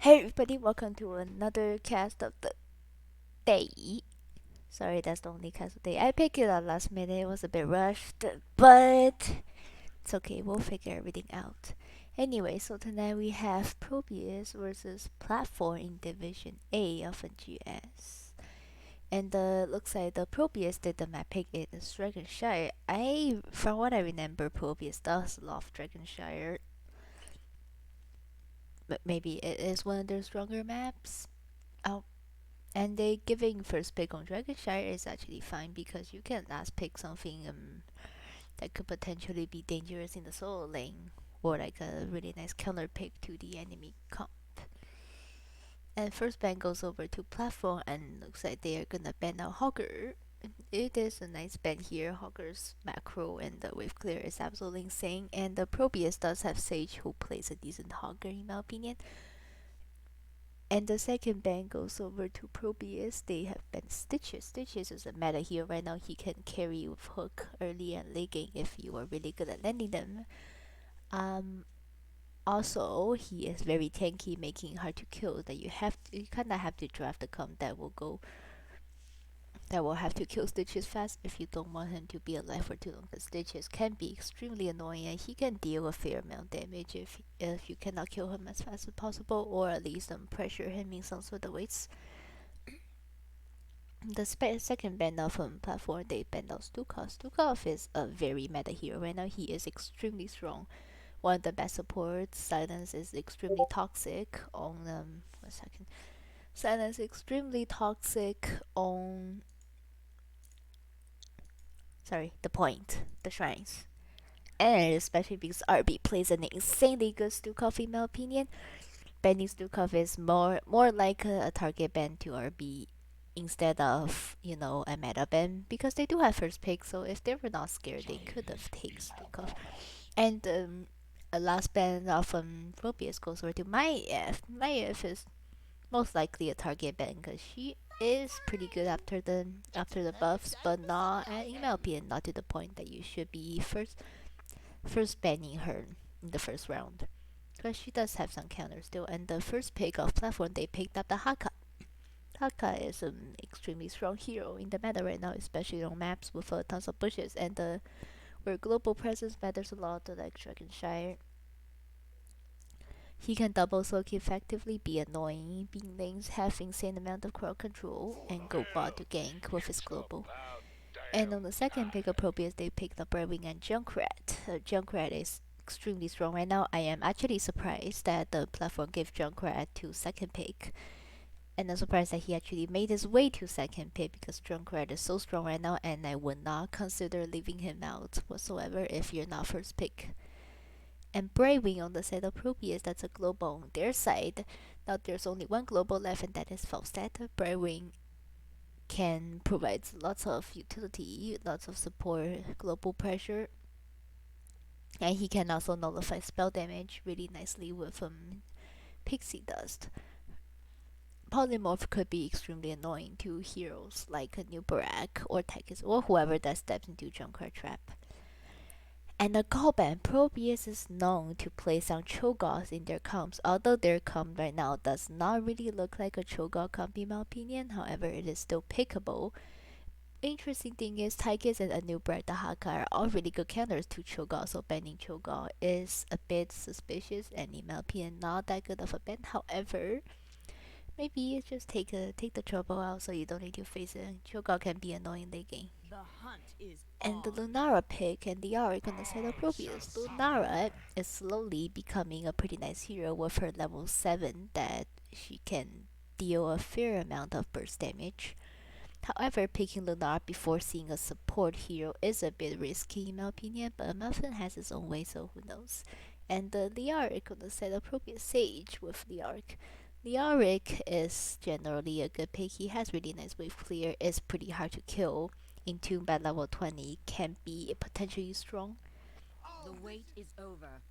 Hey everybody, welcome to another cast of the day. Sorry, that's the only cast of the day. I picked it up last minute, it was a bit rushed, but it's okay, we'll figure everything out. Anyway, so tonight we have ProBUS versus Platform in Division A of NGS. And looks like the ProBUS did the map pick it is Dragonshire. From what I remember, ProBUS does love Dragonshire. But maybe it is one of their stronger maps. Oh, and they giving first pick on Dragonshire is actually fine because you can last pick something that could potentially be dangerous in the solo lane or like a really nice counter pick to the enemy comp. And first ban goes over to platform and looks like they are gonna ban out Hogger. It is a nice ban here. Hogger's macro and the wave clear is absolutely insane. And the Probius does have Sage who plays a decent Hogger in my opinion. And the second ban goes over to Probius. They have banned Stitches. Stitches is a meta hero right now. He can carry with hook early and late game if you are really good at landing them. Um, Also, he is very tanky, making hard to kill. That you kind of have to draft a comp that will have to kill Stitches fast if you don't want him to be alive for too long. Because Stitches can be extremely annoying and he can deal a fair amount of damage if you cannot kill him as fast as possible or at least pressure him in some sort of ways. The second ban of platform, they banned out Stukov. Stukov is a very meta hero right now. He is extremely strong. One of the best supports. Silence is extremely toxic on 1 second. Silence extremely toxic on the point, the shrines. And especially because RB plays an insanely good Stukov in my opinion. Banning Stukov is more like a target ban to RB instead of a meta ban because they do have first pick. So if they were not scared, they could have taken Stukov. And a last ban of Probius goes over to Maiev. Maiev is most likely a target ban because she is pretty good after the buffs, but not in my opinion, not to the point that you should be first banning her in the first round. Because she does have some counters still, and the first pick of platform they picked up the Haka. Haka is an extremely strong hero in the meta right now, especially on maps with tons of bushes and where global presence matters a lot, like Dragonshire. He can double soak effectively, be annoying, being lanes have insane amount of crowd control, and go bot to gank with his global. And on the second pick of Probius, they picked up Brewing and Junkrat. Junkrat is extremely strong right now. I am actually surprised that the platform gave Junkrat to second pick. And I'm surprised that he actually made his way to second pick because Junkrat is so strong right now and I would not consider leaving him out whatsoever if you're not first pick. And Braving on the side of Probius, that's a global on their side. Now there's only one global left and that is Falstad. Braving can provide lots of utility, lots of support, global pressure, and he can also nullify spell damage really nicely with Pixie Dust. Polymorph could be extremely annoying to heroes like a new Barak or Tekis or whoever that steps into Junkrat Trap. And the Goban, Probius is known to play some Cho'Gaths in their comps, although their comp right now does not really look like a Cho'Gath comp in my opinion, however it is still pickable. Interesting thing is Tychus and Anubrat the Haka are all really good counters to Cho'Gath, so banning Cho'Gath is a bit suspicious and in my opinion not that good of a ban. However, maybe just take the trouble out so you don't need to face it. Cho'Gath can be annoying late game. And the Lunara pick and the Auric on the side of Probius. Lunara is slowly becoming a pretty nice hero with her level 7 that she can deal a fair amount of burst damage. However, picking Lunara before seeing a support hero is a bit risky in my opinion, but Muffin has his own way, so who knows. And the Leoric on the side of Probius Sage with Leoric. Leoric is generally a good pick. He has really nice wave clear, is pretty hard to kill. In tune by level 20 can be potentially strong. The wait is over.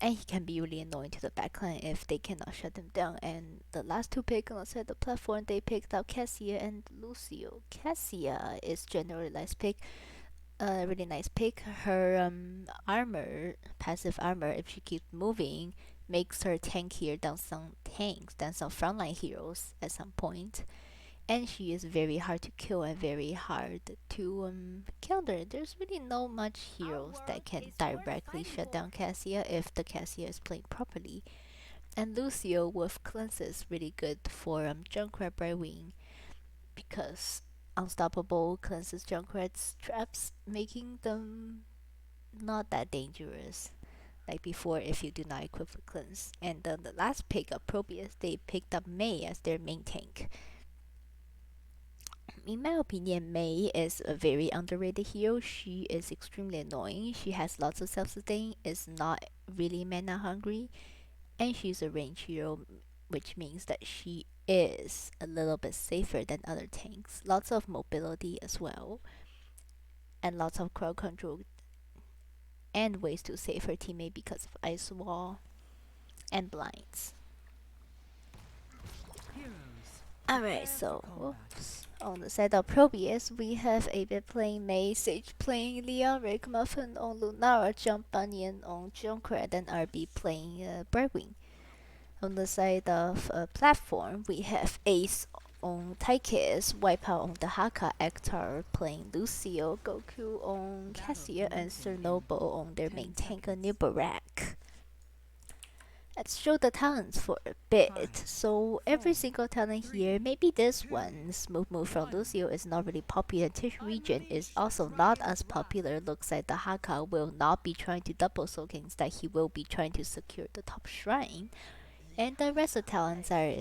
And he can be really annoying to the backline if they cannot shut him down. And the last two picks on the platform, they picked out Cassia and Lucio. Cassia is generally a nice pick. Really nice pick. Her armor, passive armor, if she keeps moving, makes her tankier than some tanks, than some frontline heroes at some point. And she is very hard to kill and very hard to counter. There's really no much heroes that can directly shut down Cassia if the Cassia is played properly. And Lucio with cleanse is really good for Junkrat Brightwing because unstoppable cleanses Junkrat's traps, making them not that dangerous like before if you do not equip the cleanse. And then the last pick of ProBUS, they picked up Mei as their main tank. In my opinion, Mei is a very underrated hero. She is extremely annoying. She has lots of self-sustain, is not really mana hungry, and she's a range hero, which means that she is a little bit safer than other tanks. Lots of mobility as well, and lots of crowd control, and ways to save her teammate because of ice wall and blinds. Alright, so whoops. On the side of ProBUS, we have Abed playing Mei, Sage playing Leon, Rick Muffin on Lunara, Jump Bunyan on Junkrat, and RB playing Brightwing. On the side of platform, we have Ace on Tychus, Wipeout on the Haka, Ektar playing Lucio, Goku on Cassia, and Cernobo on their main tank, Nibarak. Let's show the talents for a bit. So every single talent here, maybe this one, Smooth Move from Lucio, is not really popular. Tish Region is also not as popular. Looks like the Haka will not be trying to double soak, instead he will be trying to secure the top shrine. And the rest of talents are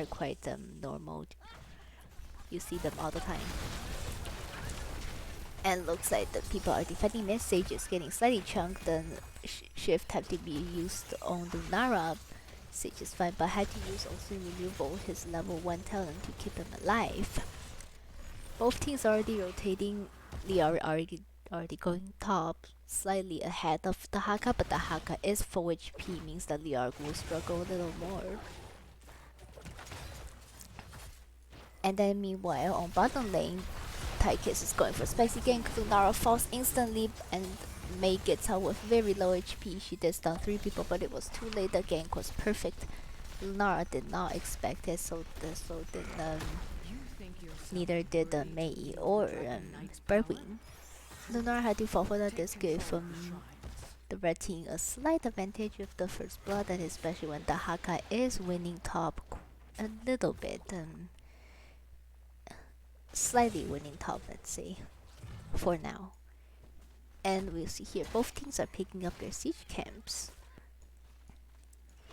quite normal. You see them all the time. And looks like the people are defending mid. Sage is getting slightly chunked. Then shift have to be used on Lunara. Sage is fine, but had to use also removal his level 1 talent to keep him alive. Both teams are already rotating. Liar already going top, slightly ahead of the Haka, but the Haka is full HP, means that Liar will struggle a little more. And then meanwhile on bottom lane, Tychus is going for spicy gank. Lunara falls instantly and Mei gets out with very low HP. She did stun 3 people, but it was too late. The gank was perfect. Lunara did not expect it, so neither did Mei or Berwin. Lunara had to fall for that. This gave the red team a slight advantage with the first blood, and especially when the Haka is winning top a little bit. Slightly winning top, let's say, for now. And we'll see here, both teams are picking up their siege camps.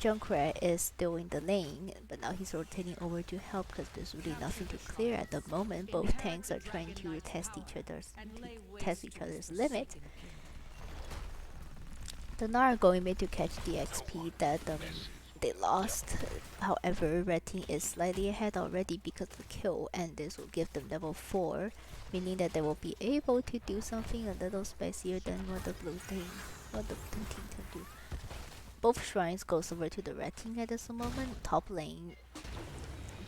Junkrat is still in the lane, but now he's rotating over to help because there's really nothing to clear at the moment. Both tanks are trying to test each other's limit. The Nara going mid to catch the XP that they lost. However, red team is slightly ahead already because of the kill, and this will give them level 4, meaning that they will be able to do something a little spicier than what the blue team can do. Both shrines goes over to the red team at this moment. Top lane,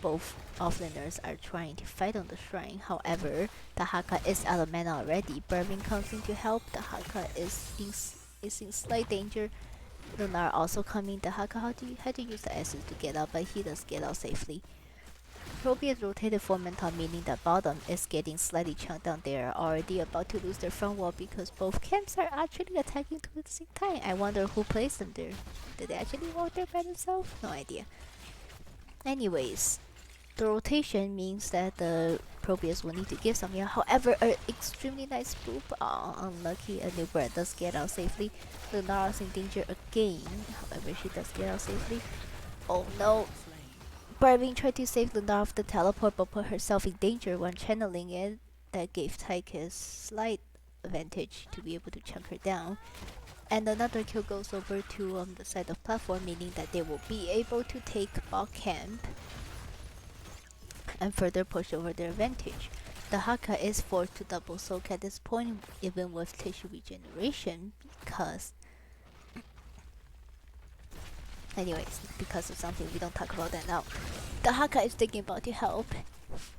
both offlaners are trying to fight on the shrine. However, the Haka is out of mana already. Burvin comes in to help. The Haka is in slight danger. Lunar also coming. The Haka had to use the S's to get out, but he does get out safely. ProBUS rotated for mental, meaning that bottom is getting slightly chunked down. They are already about to lose their front wall because both camps are actually attacking to the same time. I wonder who placed them there. Did they actually walk there by themselves? No idea. Anyways, the rotation means that the ProBUS will need to give something. However, an extremely nice boop. Unlucky. A new bird does get out safely. Lunara's in danger again. However, she does get out safely. Oh no. Barbing tried to save Lunara off the teleport, but put herself in danger when channeling it. That gave Tychus slight advantage to be able to chunk her down. And another kill goes over to the side of platform, meaning that they will be able to take bot camp and further push over their advantage. The Haka is forced to double soak at this point, even with tissue regeneration, because because of something, we don't talk about that now. The Haka is thinking about to help.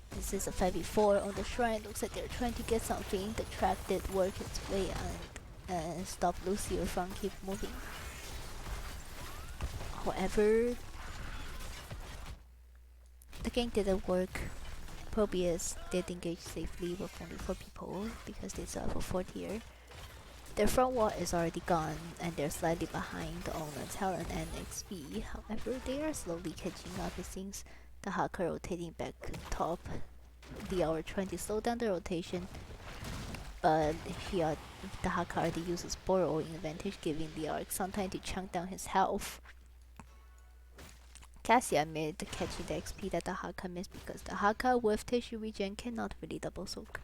This is a 5v4 on the shrine. Looks like they're trying to get something. The trap did work its way and stop Lucio from keep moving. However, the game didn't work. ProBUS did engage safely with only 4 people because they still have a 4th tier. Their front wall is already gone and they're slightly behind on the talent and XP. However, they are slowly catching up. It seems the hacker rotating back top. The hour trying to slow down the rotation, but the hacker already uses borrowing advantage, giving the arc some time to chunk down his health. Cassia mid catching the XP that the Haka missed because the Haka with tissue regen cannot really double soak.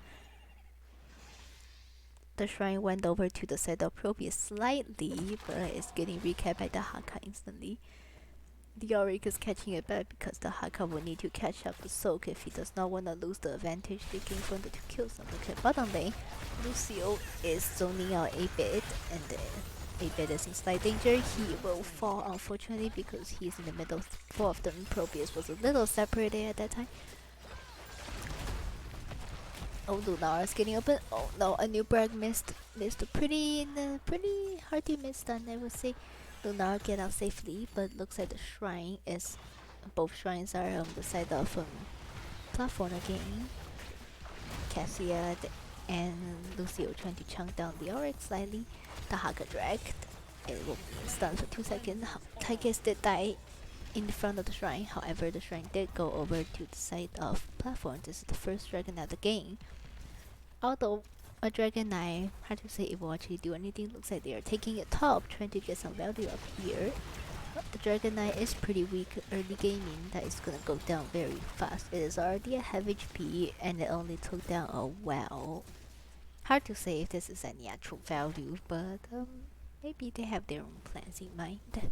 The shrine went over to the side of ProBUS slightly, but it's getting recapped by the Haka instantly. The Auric is catching it back because the Haka will need to catch up the soak if he does not want to lose the advantage they gain from the 2 kills on the bottom lane. Lucio is zoning out 8-bit and then 8-bit is in slight danger. He will fall unfortunately because he's in the middle of 4 of them. ProBUS was a little separated at that time. Oh, Lunar is getting open. Oh no, a new brag missed a pretty hard to miss stun, I would say. Lunar get out safely, but looks like the shrine is, both shrines are on the side of platform again. Cassia and Lucio trying to chunk down the Auric slightly. The Haka dragged. It will be stunned for 2 seconds. Tychus did die in the front of the shrine. However, the shrine did go over to the side of platform. This is the first dragon of the game. Although a Dragon Knight, hard to say it will actually do anything. Looks like they are taking it top, trying to get some value up here. But the Dragon Knight is pretty weak early gaming. That is gonna go down very fast. It is already a heavy HP and it only took down a well. Hard to say if this is any actual value, but maybe they have their own plans in mind.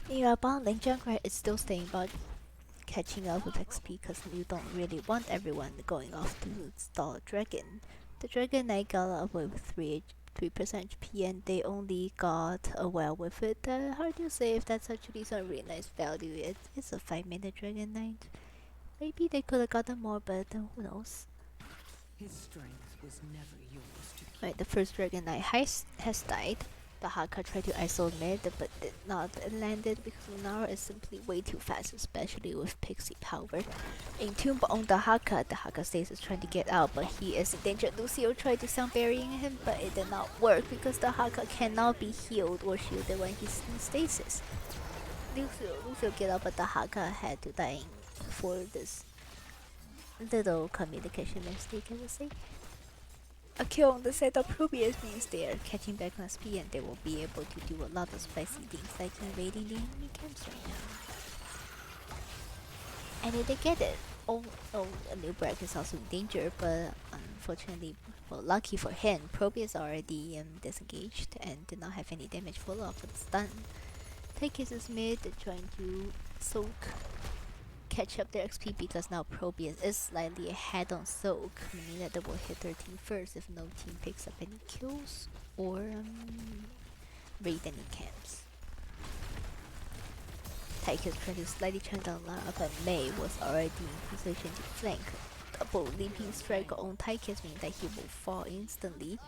Yeah, bottom lane Junkrat is still staying, but catching up with XP because you don't really want everyone going off to stall a dragon. The Dragon Knight got away with 3% HP and they only got a well with it. Hard to say if that's actually some really nice value. It's a 5-minute Dragon Knight. Maybe they could have gotten more, but who knows. His strength was never yours to keep. Right, the first Dragon Knight has died. The Haka tried to isolate mid, but did not land it because Lunara is simply way too fast, especially with Pixie power. Entomb on the Haka stays is trying to get out, but he is in danger. Lucio tried to sound burying him, but it did not work because the Haka cannot be healed or shielded when he's in stasis. Lucio get up, but the Haka had to die for this little communication mistake, I would say. A kill on the side of ProBUS means they are catching back on speed and they will be able to do a lot of spicy things like invading the enemy camps right now. And they get it. Oh, a new Brack is also in danger, but unfortunately, well, lucky for him, ProBUS already disengaged and did not have any damage follow-up for the stun. Tychus is mid, trying to soak, catch up their XP because now ProBUS is slightly ahead on soak, meaning that they will hit 13 first if no team picks up any kills or raid any camps. Tychus tried to slightly chunk down Lara, but Mei was already in position to flank. Double leaping strike on Tychus means that he will fall instantly.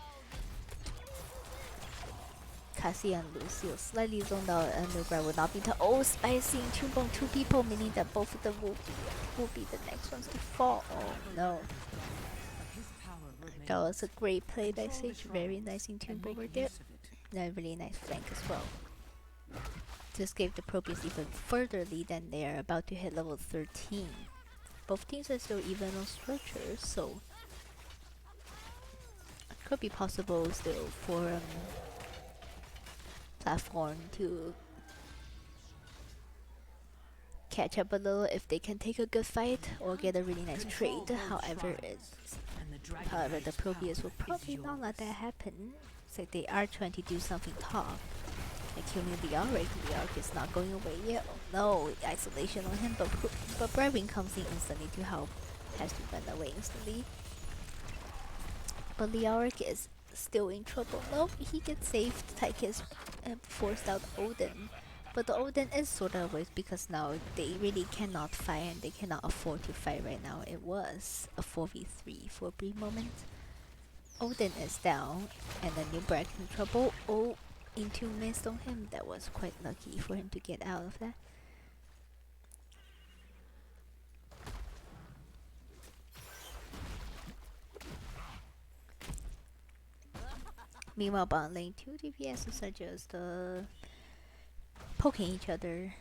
Cassie and Lucio slightly zoned out and the grab will not be spicy and Tomb 2 people, meaning that both of them will be the next ones to fall. Oh no. That was a great play by Sage, very nice in Tomb over there. And a really nice flank as well. This gave the ProBUS even further lead and they are about to hit level 13. Both teams are still even on stretchers, so it could be possible still for platform to catch up a little if they can take a good fight or get a really nice trade. However, the ProBUS will probably not let that happen. So they are trying to do something top, like killing the Auric. The Auric is not going away yet. Oh no, isolation on him, but Brevin comes in instantly to help. Has to run away instantly. But the Auric is still in trouble. Nope, he gets saved. Tychus forced out Odin. But the Odin is sort of away because now they really cannot fight and they cannot afford to fight right now. It was a 4v3 for a brief moment. Odin is down and the new Brack in trouble. Oh, into missed on him. That was quite lucky for him to get out of that. Meanwhile, bot lane, two DPSs are just poking each other.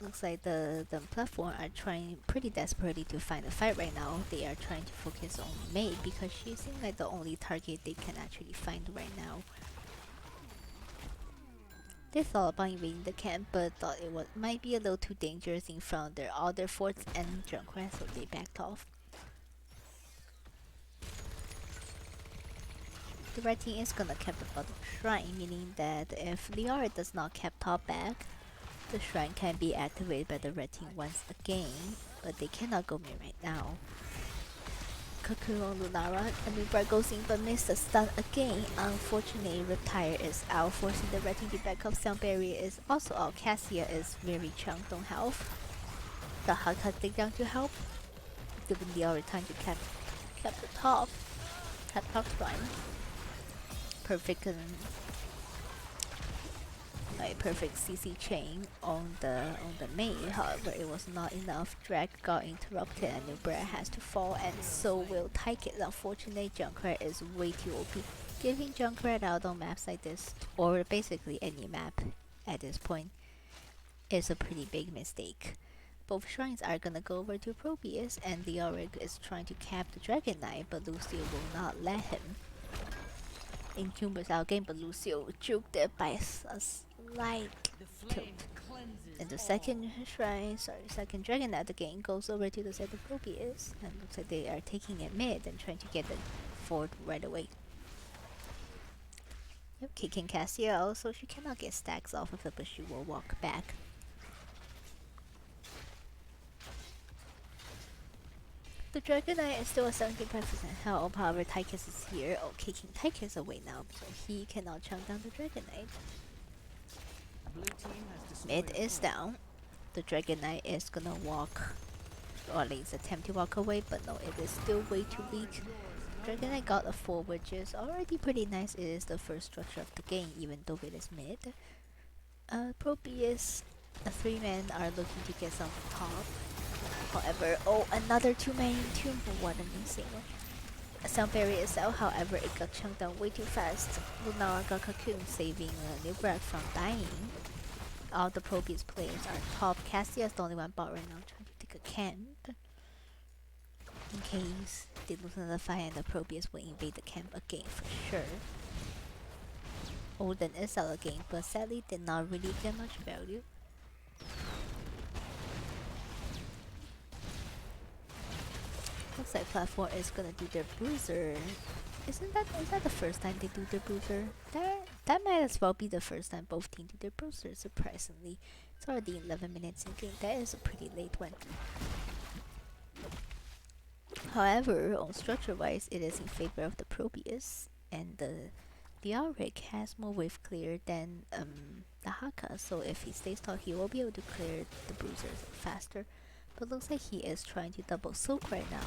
Looks like the platform are trying pretty desperately to find a fight right now. They are trying to focus on Mei because she seems like the only target they can actually find right now. They thought about invading the camp, but thought it might be a little too dangerous in front of their other forts and Junkrat, so they backed off. The red team is gonna cap the bottom shrine, meaning that if Liara does not cap top back, the shrine can be activated by the red team once again, but they cannot go mid right now. Kaku on Lunara, Anubra goes in but missed the stun again. Unfortunately, Retire is out, forcing the red team to back up. Sound Barrier is also out. Cassia is very chunked on health. The Haka dig down to help, giving Liara time to cap the top. Cap top shrine. Perfect perfect CC chain on the Mei. However, it was not enough. Drag got interrupted and Nubra has to fall, and so will Tyke. Unfortunately, Junkrat is way too OP. Giving Junkrat out on maps like this, or basically any map at this point, is a pretty big mistake. Both shrines are gonna go over to ProBUS, and the Auric is trying to cap the Dragon Knight, but Lucio will not let him. Incumbers out game, but Lucio juked it by a slight tilt. And the second Dragon Knight of the game goes over to the side of ProBUS, and looks like they are taking it mid and trying to get the fort right away. Yep, kicking Cassia out, so she cannot get stacks off of it, but she will walk back. The Dragon Knight is still at 75% health, however Tychus is here. Oh, kicking Tychus away now, so he cannot chunk down the Dragon Knight. Mid is down. The Dragon Knight is gonna walk, or at least attempt to walk away, but no, it is still way too weak. Dragon Knight got a 4, which is already pretty nice. It is the first structure of the game, even though it is mid. ProBUS, the 3 men are looking to get some top. However, oh, another 2-man tomb. What an insane one. Sound Barrier is out, however, it got chunked down way too fast. Lunara got Cocoon, saving Nubrak from dying. All the ProBUS players are top. Cassia is the only one bot right now trying to take a camp. In case they lose another fight and the ProBUS will invade the camp again for sure. Odin is out again, but sadly did not really get much value. Looks like platform is gonna do their bruiser. Is that the first time they do their bruiser? That might as well be the first time both teams do their bruiser, surprisingly. It's already 11 minutes in game. That is a pretty late one. However, on structure wise, it is in favor of the ProBUS, and the Auric has more wave clear than the Haka, so if he stays tall, he will be able to clear the bruisers faster. But looks like he is trying to double soak right now.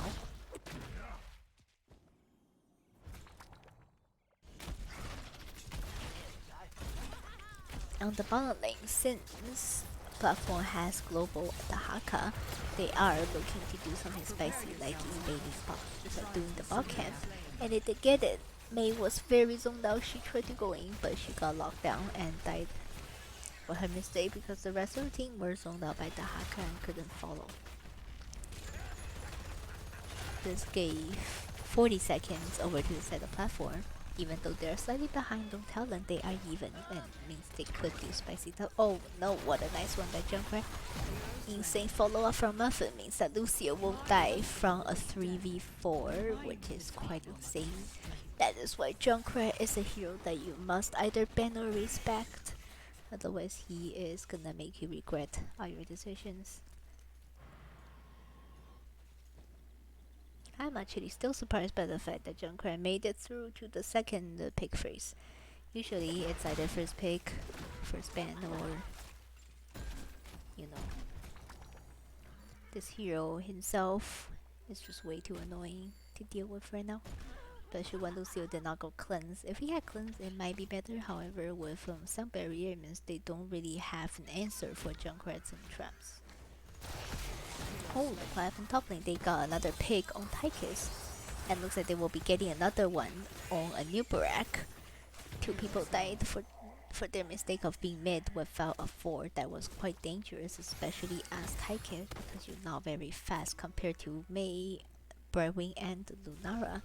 On the bottom lane, since platform has global the Haka, they are looking to do something spicy like invading bot, just like doing the bot camp, and they did get it. Mei was very zoned out. She tried to go in, but she got locked down and died for her mistake because the rest of the team were zoned out by the Haka and couldn't follow. This gave 40 seconds over to the center platform. Even though they're slightly behind on talent, they are even, and means they could do spicy top. Oh no, what a nice one by Junkrat. Insane follow up from Muffin means that Lucio will die from a 3v4, which is quite insane. That is why Junkrat is a hero that you must either ban or respect. Otherwise, he is gonna make you regret all your decisions. I'm actually still surprised by the fact that Junkrat made it through to the second pick phase. Usually it's either first pick, first ban, or, you know, this hero himself is just way too annoying to deal with right now. especially when Lucio did not go cleanse. If he had cleanse, it might be better. However, with some barrier, it means they don't really have an answer for Junkrats and traps. Oh, the Plat from top lane, they got another pick on Tychus. And looks like they will be getting another one on a new Barak. 2 people died for their mistake of being mid without a 4. That was quite dangerous, especially as Tychus, because you're not very fast compared to Mei, Brewing, and Lunara.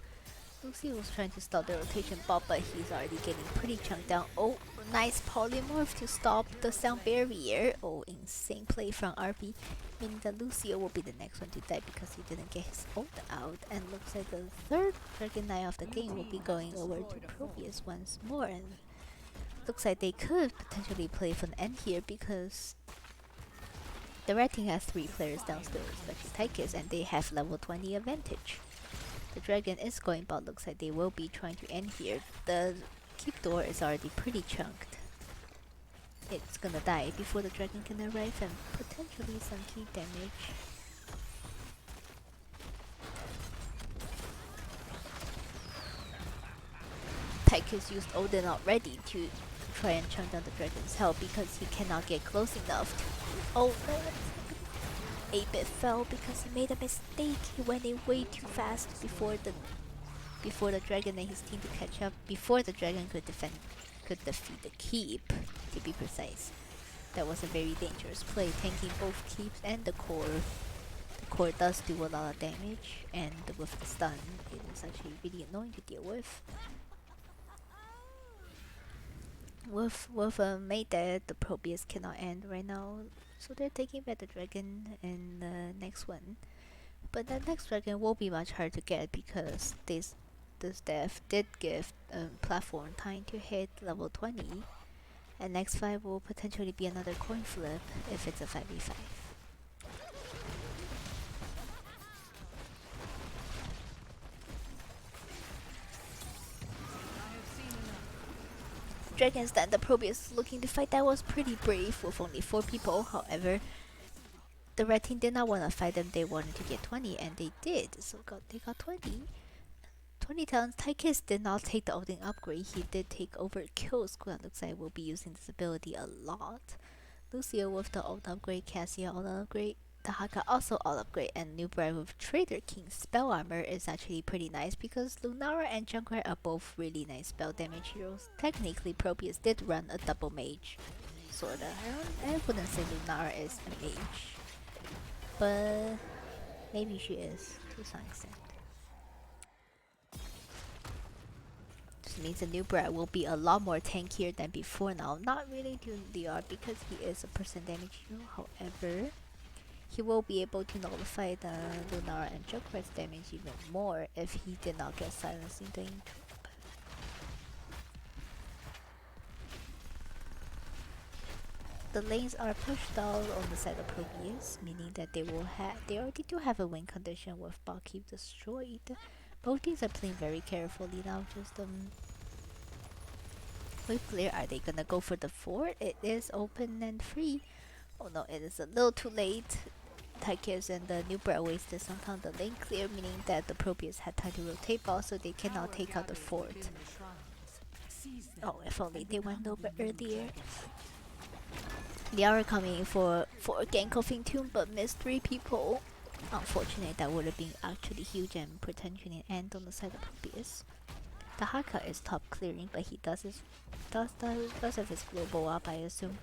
Lucy was trying to stop the rotation bot, but he's already getting pretty chunked down. Oh, nice polymorph to stop the sound barrier. Oh, insane play from RP, meaning that Lucio will be the next one to die because he didn't get his ult out. And looks like the third Dragon Knight of the game will be going over to ProBUS once more. And looks like they could potentially play for an end here because the red team has 3 players downstairs, especially Tychus, and they have level 20 advantage. The dragon is going bot, looks like they will be trying to end here. The keep door is already pretty chunked. It's gonna die before the dragon can arrive and potentially some key damage. Tychus used Odin already to try and chunk down the dragon's health because he cannot get close enough to... Oh no! 8-bit fell because he made a mistake. He went in way too fast before the dragon and his team to catch up. Before the dragon could defeat the keep, to be precise. That was a very dangerous play, tanking both keeps and the core. The core does do a lot of damage, and with the stun, it is actually really annoying to deal with. With Mei dead, the ProBUS cannot end right now. So they're taking back the dragon in the next one. But that next dragon will be much harder to get because this death did give platform time to hit level 20. And next 5 will potentially be another coin flip if it's a 5v5. Dragon's that the ProBUS looking to fight, that was pretty brave with only 4 people. However, the red team did not want to fight them, they wanted to get 20 and they did. So they got 20. 20 talents. Tychus did not take the Odin upgrade, he did take overkill. Squad looks like will be using this ability a lot. Lucio with the ult upgrade, Cassia ult upgrade, Tahaka also ult upgrade, and new bride with Trader King spell armor is actually pretty nice because Lunara and Junkrat are both really nice spell damage heroes. Technically, ProBUS did run a double mage, sorta. I wouldn't say Lunara is a mage, but maybe she is to some extent. This means the new brat will be a lot more tankier than before now. Not really to DR because he is a percent damage hero. However, he will be able to nullify the Lunara and Junkrat's damage even more if he did not get silenced in the intro. The lanes are pushed out on the side of ProBUS, meaning that they already do have a win condition with bot keep destroyed. Both teams are playing very carefully now, just wave clear. Are they gonna go for the fort? It is open and free. Oh no, it is a little too late. Tychus and the new brat wasted some time the lane clear, meaning that the ProBUS had time to rotate ball, so they cannot take out the fort. Oh, if only they went over earlier. They are coming for a gank of Intune, but missed 3 people. Unfortunately, that would have been actually huge and potentially an end on the side of ProBUS. The Haka is top clearing, but he does have his global up, I assume.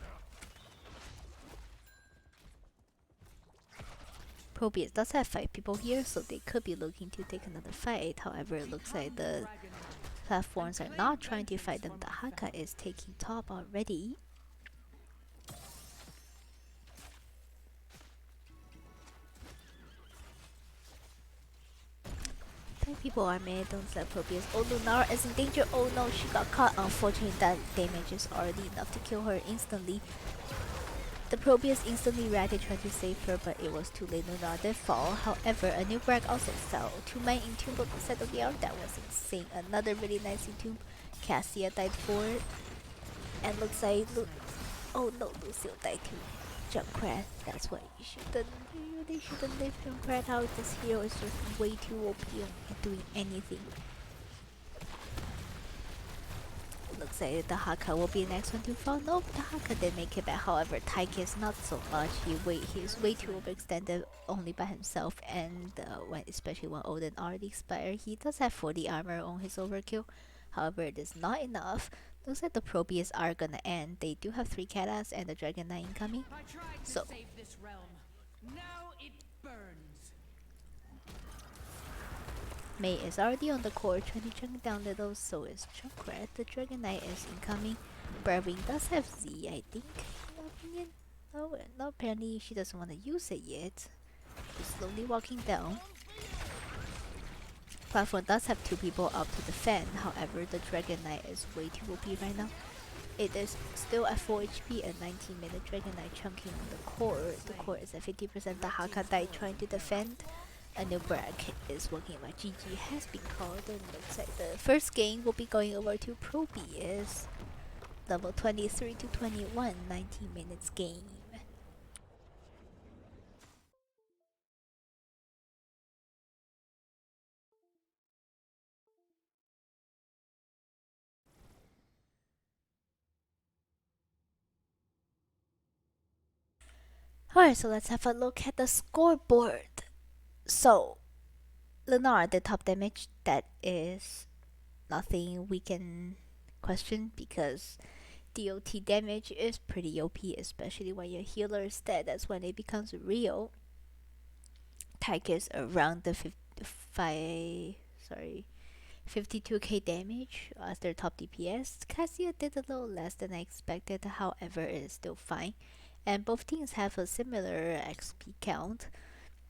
ProBUS does have 5 people here, so they could be looking to take another fight. However, it looks like the platforms are not trying to fight them. The Haka is taking top already. People are made, don't let ProBUS. Oh, Lunara is in danger. Oh no, she got caught. Unfortunately, that damage is already enough to kill her instantly. The ProBUS instantly ran to try to save her, but it was too late. Lunara did fall. However, a new brag also fell. 2 main Intune both set of the art. That was insane. Another really nice Intune. Cassia died for it. And looks like oh no, Lucio died too. Junkrat, that's what you shouldn't do. They shouldn't leave Junkrat out. This hero is just way too OP at doing anything. Looks like the Haka will be the next one to fall. Nope, the Haka did make it back. However, Taik is not so much. He's way too overextended only by himself, and especially when Odin already expired, he does have 40 armor on his overkill. However, it is not enough. Looks like the ProBUS are gonna end. They do have 3 Katas and the Dragon Knight incoming. I tried to So save this realm. Now it burns. Mei is already on the core, trying to chunk down little, so is Junkrat. The Dragon Knight is incoming. Braving does have Z, I think, in my opinion. No, apparently she doesn't want to use it yet. She's slowly walking down. Platform does have 2 people up to defend, however, the Dragon Knight is way too OP right now. It is still at 4 HP and 19-minute Dragon Knight chunking on the core. The core is at 50%. The Haka Dai trying to defend. A new bracket is working like GG has been called, and looks like the first game will be going over to ProBUS. Level 23 to 21, 19 minutes game. Alright, so let's have a look at the scoreboard. So, Lunar, the top damage, that is nothing we can question because DOT damage is pretty OP, especially when your healer is dead. That's when it becomes real. Tyke is around the 52k damage as their top DPS. Cassia did a little less than I expected, however, it is still fine. And both teams have a similar XP count.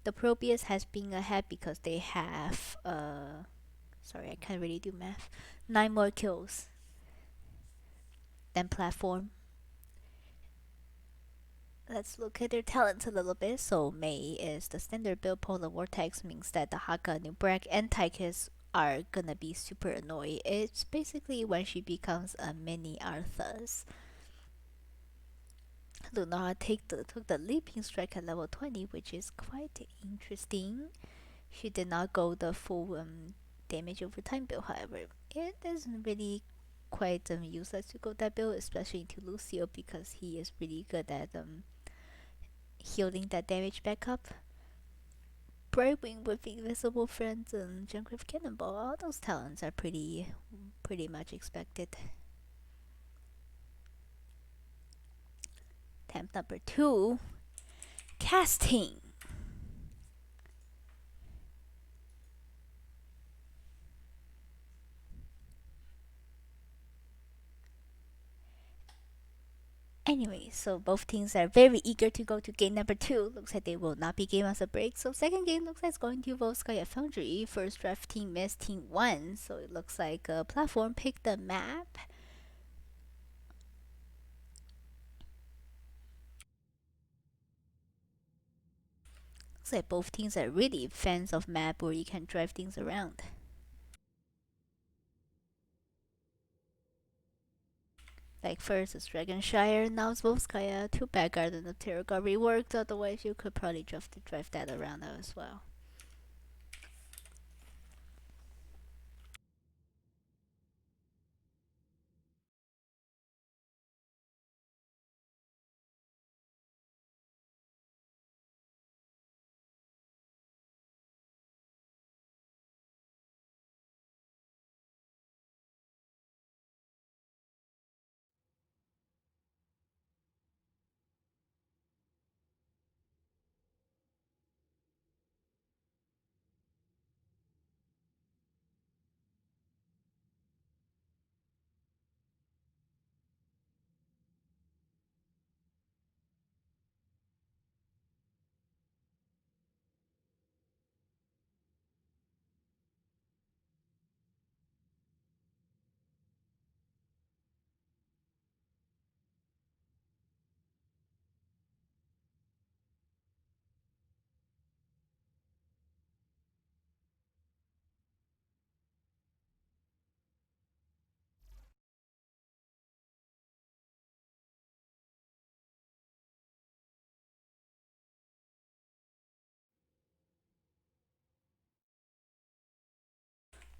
The ProBUS has been ahead because they have sorry, I can't really do math. 9 more kills than platform. Let's look at their talents a little bit. So Mei is the standard build. Polar Vortex means that the Haka, Nubrak, and Tychus are gonna be super annoying. It's basically when she becomes a mini Arthas. Lunar took the leaping strike at level 20, which is quite interesting. She did not go the full damage over time build, however. It isn't really quite useless to go that build, especially to Lucio because he is really good at healing that damage back up. Brightwing with Invisible Friends and Junkrat Cannonball, all those talents are pretty much expected. Temp number 2, casting. Anyway, so both teams are very eager to go to game number 2. Looks like they will not be game as a break. So second game looks like it's going to Volskaya Foundry. First draft team missed, team won. So it looks like a platform picked the map. Looks like both teams are really fans of map where you can drive things around. Like first it's Dragonshire, now it's Volskaya. Too bad Garden of Terror got reworked, otherwise you could probably drive that around as well.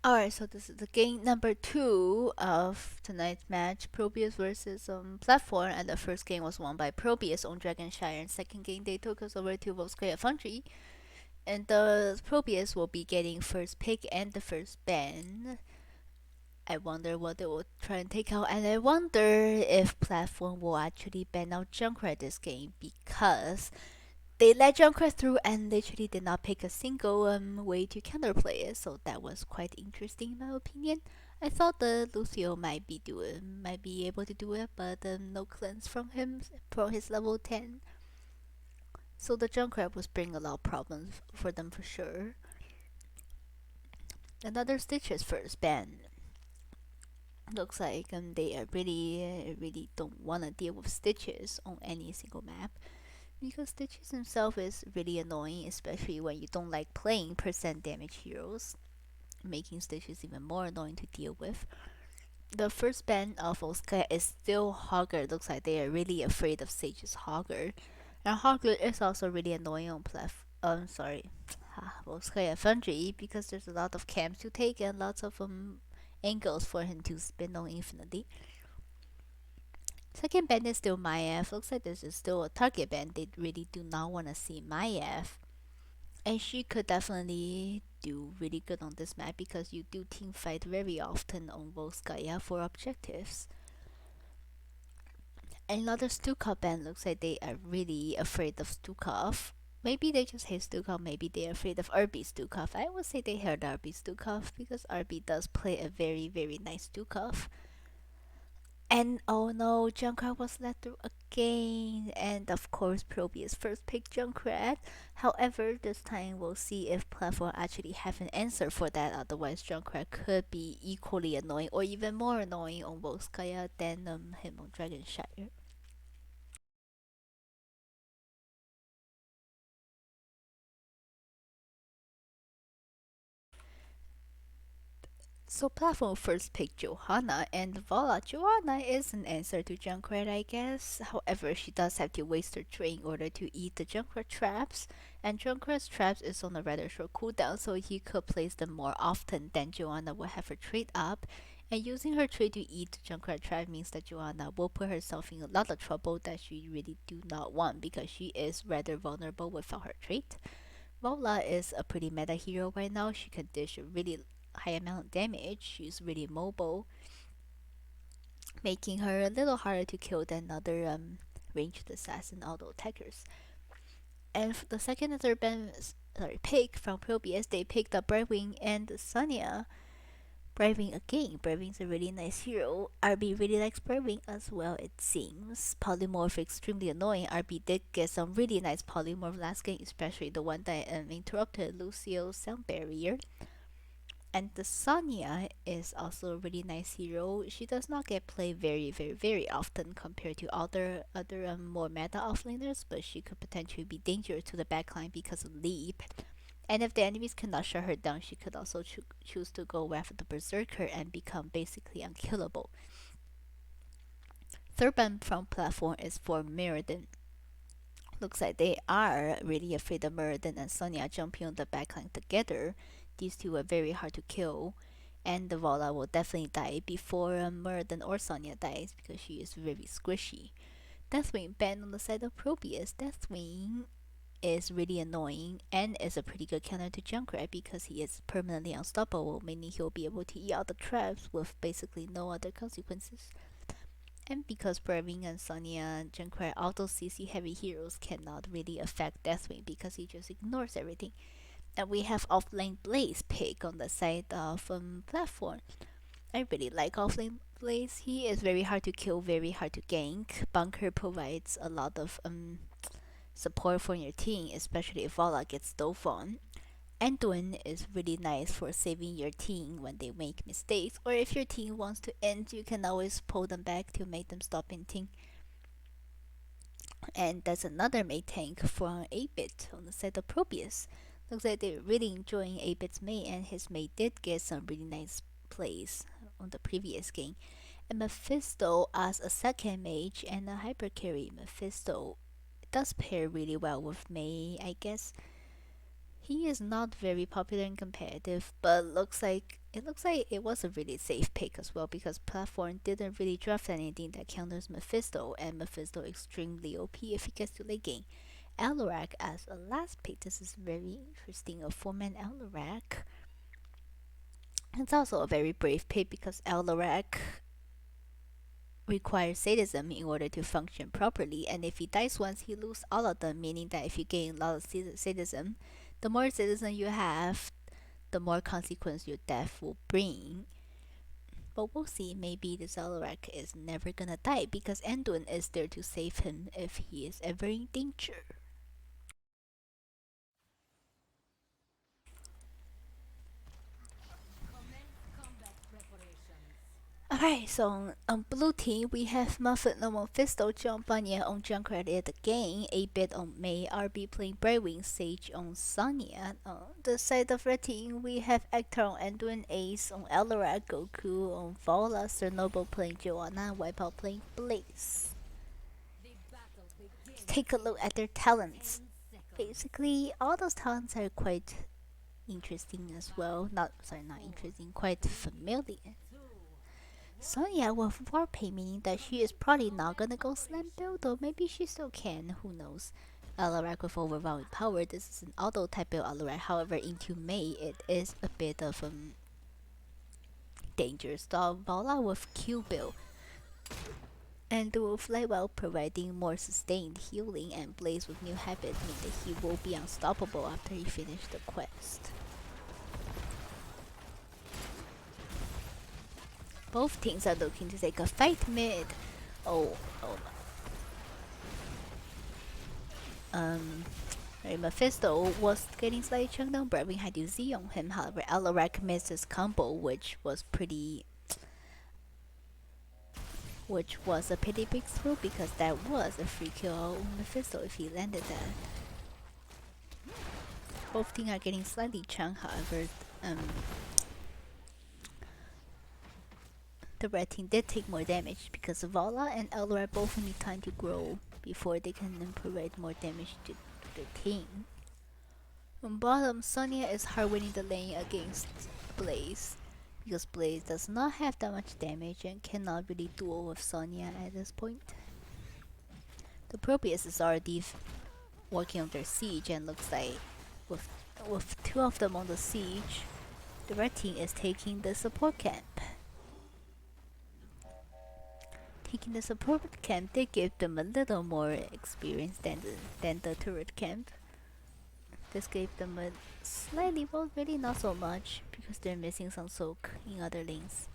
Alright, so this is the game number 2 of tonight's match, ProBUS versus Platform, and the first game was won by ProBUS on Dragonshire, and second game they took us over to Volskaya Foundry, and the ProBUS will be getting first pick and the first ban. I wonder what they will try and take out, and I wonder if Platform will actually ban out Junkrat this game, because they let Junkrat through and literally did not pick a single way to counterplay it, so that was quite interesting in my opinion. I thought the Lucio might be able to do it, but no cleanse from him for his level 10. So the Junkrat was bringing a lot of problems for them for sure. Another Stitches first ban. Looks like they are really don't want to deal with Stitches on any single map. Because Stitches himself is really annoying, especially when you don't like playing percent damage heroes, making Stitches even more annoying to deal with. The first ban of Volskaya is still Hogger. Looks like they are really afraid of Sage's Hogger. And Hogger is also really annoying on Volskaya Foundry, because there's a lot of camps to take and lots of angles for him to spin on infinitely. Second ban is still Maiev. Looks like this is still a target ban. They really do not want to see Maiev. And she could definitely do really good on this map because you do team fight very often on Volskaya for objectives. Another Stukov ban. Looks like they are really afraid of Stukov. Maybe they just hate Stukov, maybe they are afraid of RB Stukov. I would say they hate RB Stukov because RB does play a very nice Stukov. And oh no, Junkrat was let through again. And of course, ProBUS first picked Junkrat. However, this time we'll see if Platform actually have an answer for that. Otherwise, Junkrat could be equally annoying or even more annoying on Volskaya than him on Dragonshire. So Platform first picked Johanna, and voila, Johanna is an answer to Junkrat, I guess. However, she does have to waste her tray in order to eat the Junkrat traps, and Junkrat's traps is on a rather short cooldown, so he could place them more often than Johanna will have her trade up. And using her trade to eat the Junkrat trap means that Johanna will put herself in a lot of trouble that she really do not want, because she is rather vulnerable without her trait. Vola is a pretty meta hero right now. She can dish a really high amount of damage. She's really mobile, making her a little harder to kill than other ranged assassin auto attackers. And the second and third pick from ProBUS, they picked up Brightwing and Sonya. Brightwing again. Brightwing's a really nice hero. RB really likes Brightwing as well, it seems. Polymorph extremely annoying. RB did get some really nice polymorph last game, especially the one that interrupted Lucio's sound barrier. And the Sonya is also a really nice hero. She does not get played very often compared to other more meta offlaners, but she could potentially be dangerous to the backline because of leap. And if the enemies cannot shut her down, she could also choose to go after the Berserker and become basically unkillable. Third ban from Platform is for Mirrodin. Looks like they are really afraid of Mirrodin and Sonya jumping on the backline together. These two are very hard to kill, and the Vola will definitely die before Mirrodin or Sonya dies because she is very squishy. Deathwing banned on the side of ProBUS. Deathwing is really annoying and is a pretty good counter to Junkrat because he is permanently unstoppable, meaning he'll be able to eat out the traps with basically no other consequences. And because Brevin and Sonya and Junkrat, although CC heavy heroes, cannot really affect Deathwing because he just ignores everything. And we have offlane Blaze pick on the side of Platform. I really like offlane Blaze. He is very hard to kill, very hard to gank. Bunker provides a lot of support for your team, especially if Vala gets dove on. Anduin is really nice for saving your team when they make mistakes, or if your team wants to end, you can always pull them back to make them stop inting. And that's another mate tank for 8-bit on the side of ProBUS. Looks like they're really enjoying 8-bit's mate, and his mate did get some really nice plays on the previous game. And Mephisto as a second mage and a hyper carry. Mephisto does pair really well with Mei, I guess. He is not very popular and competitive, but looks like It looks like it was a really safe pick as well because platform didn't really draft anything that counters Mephisto, and Mephisto extremely OP if he gets to late game. Alarak as a last pick. This is very interesting. A 4-man Alarak. It's also a very brave pick because Alarak requires sadism in order to function properly, and if he dies once, he loses all of them, meaning that if you gain a lot of sadism, the more sadism you have, the more consequence your death will bring. But we'll see, maybe the Zalarak is never gonna die because Anduin is there to save him if he is ever in danger. Alright, so on blue team we have Muffet no Mephisto, John Bunyan on Junkrat at the game, 8-bit on May, RB playing Braywing, Sage on Sonya. On the side of red team we have Hector on Anduin, Ace on Elora, Goku on Vola, Chernobyl playing Joanna, Wipeout playing Blaze. Let's take a look at their talents. Basically, all those talents are quite interesting as well. Not interesting, quite familiar. Sonya with Warpay, meaning that she is probably not gonna go slam build, or maybe she still can, who knows. Alarak with overwhelming power, this is an auto type build Alarak, however into May it is a bit of dangerous dog. Vola with Q build, and with Lywell providing more sustained healing, and Blaze with new habit mean that he will be unstoppable after he finishes the quest. Both teams are looking to take a fight mid. Oh Mephisto was getting slightly chunked down, but we had to Z on him. However, Alarak missed his combo, which was a pretty big throw because that was a free kill on Mephisto if he landed that. Both teams are getting slightly chunked, however, the red team did take more damage because Vala and Elora both need time to grow before they can then provide more damage to the team. On bottom, Sonya is hard winning the lane against Blaze because Blaze does not have that much damage and cannot really duel with Sonya at this point. The ProBUS is already working on their siege, and looks like with two of them on the siege, the red team is taking the support camp. Taking the support camp, they give them a little more experience than the turret camp. This gave them a slightly, well, really not so much because they're missing some soak in other lanes.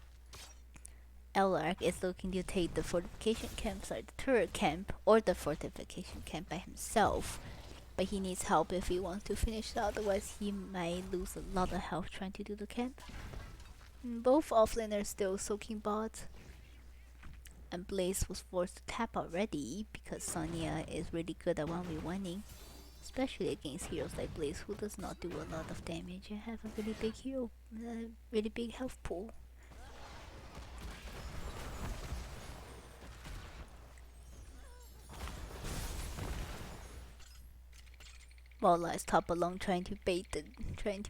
Elark is looking to take the fortification camp, the turret camp, or the fortification camp by himself. But he needs help if he wants to finish it, otherwise he might lose a lot of health trying to do the camp. Both offlaners still soaking bot. And Blaze was forced to tap already because Sonya is really good at 1v1ing, especially against heroes like Blaze, who does not do a lot of damage and have a really big really big health pool. Vola is top along trying to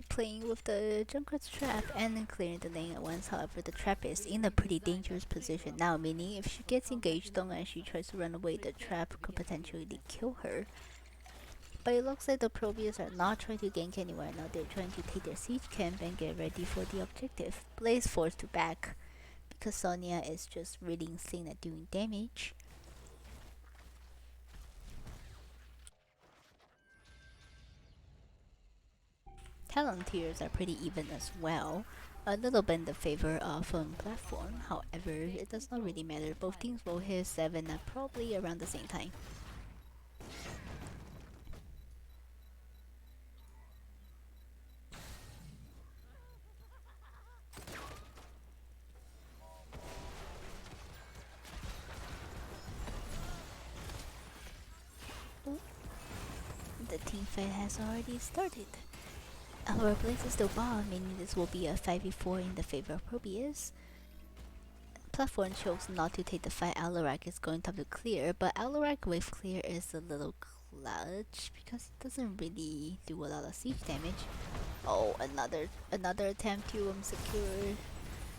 playing with the Junkrat's trap and then clearing the lane at once. However, the trap is in a pretty dangerous position now, meaning if she gets engaged on and she tries to run away, the trap could potentially kill her. But it looks like the ProBUS are not trying to gank anywhere now. They're trying to take their siege camp and get ready for the objective. Blaze forced to back because Sonya is just really insane at doing damage. Talent tiers are pretty even as well. A little bit in the favor of platform. However, it does not really matter. Both teams will hit 7 at probably around the same time. Ooh. The team fight has already started. Our Blaze is still bomb, meaning this will be a 5v4 in the favor of ProBUS. Platform chose not to take the fight. Alarak is going to have to clear, but Alarak with clear is a little clutch because it doesn't really do a lot of siege damage. Oh, another attempt to secure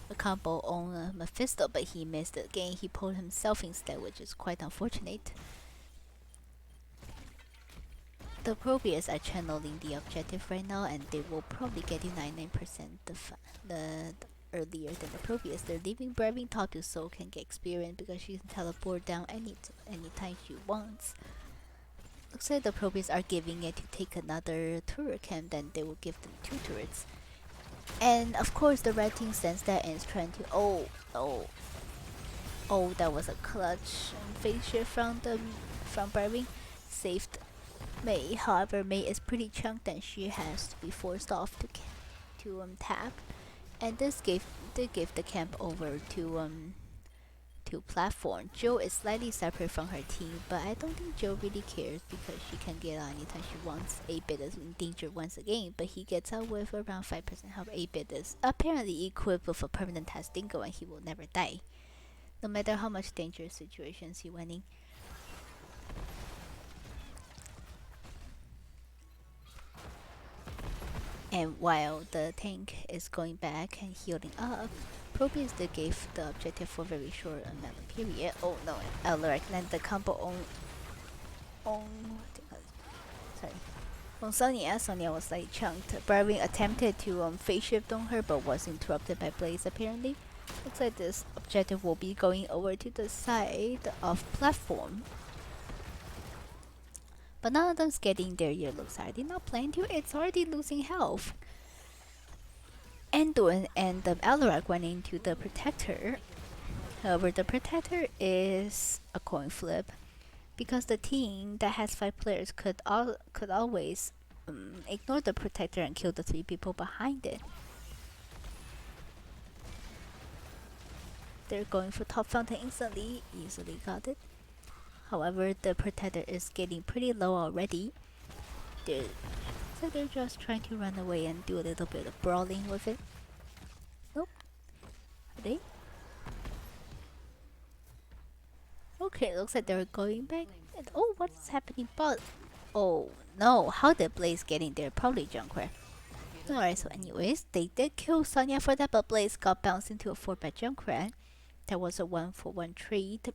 a combo on Mephisto, but he missed again. He pulled himself instead, which is quite unfortunate. The ProBUS are channeling the objective right now, and they will probably get you 99% the earlier than the ProBUS. They're leaving Bribing Talk to so can get experience because she can teleport down anytime she wants. Looks like the ProBUS are giving it to take another turret camp, then they will give them 2 turrets. And of course the red team sends that and is trying to oh, that was a clutch phase shift from Bribing. Saved Mei. However, Mei is pretty chunked and she has to be forced off to tap. And this did give the camp over to platform. Joe is slightly separate from her team, but I don't think Joe really cares because she can get out anytime she wants. 8-bit is in danger once again, but he gets out with around 5% health. 8-bit is apparently equipped with a permanent Tastingo and he will never die, no matter how much dangerous situations he went in. And while the tank is going back and healing up, ProBUS did gave the objective for a very short amount of period. Oh no, Alaric landed the combo on sorry. On Sonya. Sonya was slightly chunked. Bribing attempted to phase shift on her but was interrupted by Blaze apparently. Looks like this objective will be going over to the side of platform. But none of them's getting there yet. Looks like they're not planning to. It's already losing health. Anduin and the Alarak went into the Protector. However, the Protector is a coin flip because the team that has 5 players could always ignore the Protector and kill the 3 people behind it. They're going for top fountain instantly. Easily got it. However, the Protector is getting pretty low already. So they're just trying to run away and do a little bit of brawling with it. Nope. Are they? Okay, looks like they're going back. And, oh, what's happening? But oh no, how did Blaze get in there? Probably Junkrat. Alright, so anyways, they did kill Sonya for that, but Blaze got bounced into a 4 by Junkrat. That was a 1-for-1 trade.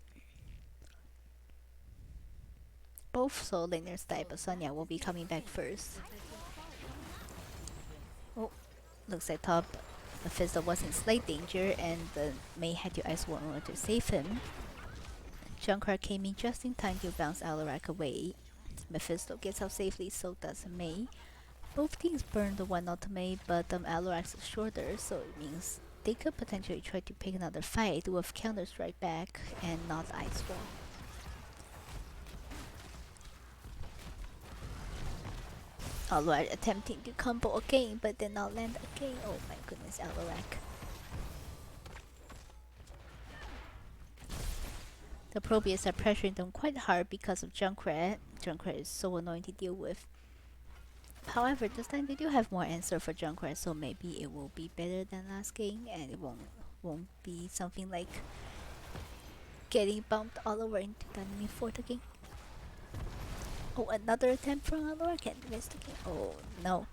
Both soul laners died, but Sonya will be coming back first. Oh, looks like top Mephisto was in slight danger and Mei had to ice one in order to save him. Junkrat came in just in time to bounce Alarak away. Mephisto gets out safely, so does Mei. Both teams burned the one ultimate, but Alarak's is shorter, so it means they could potentially try to pick another fight with counter strike back and not ice wall. Alarak attempting to combo again, but did not land again. Oh my goodness, Alarak. The ProBUS are pressuring them quite hard because of Junkrat. Junkrat is so annoying to deal with. However, this time they do have more answer for Junkrat, so maybe it will be better than last game, and it won't be something like getting bumped all over into the enemy fort again. Oh, another attempt from Alarak and missed again. Oh no.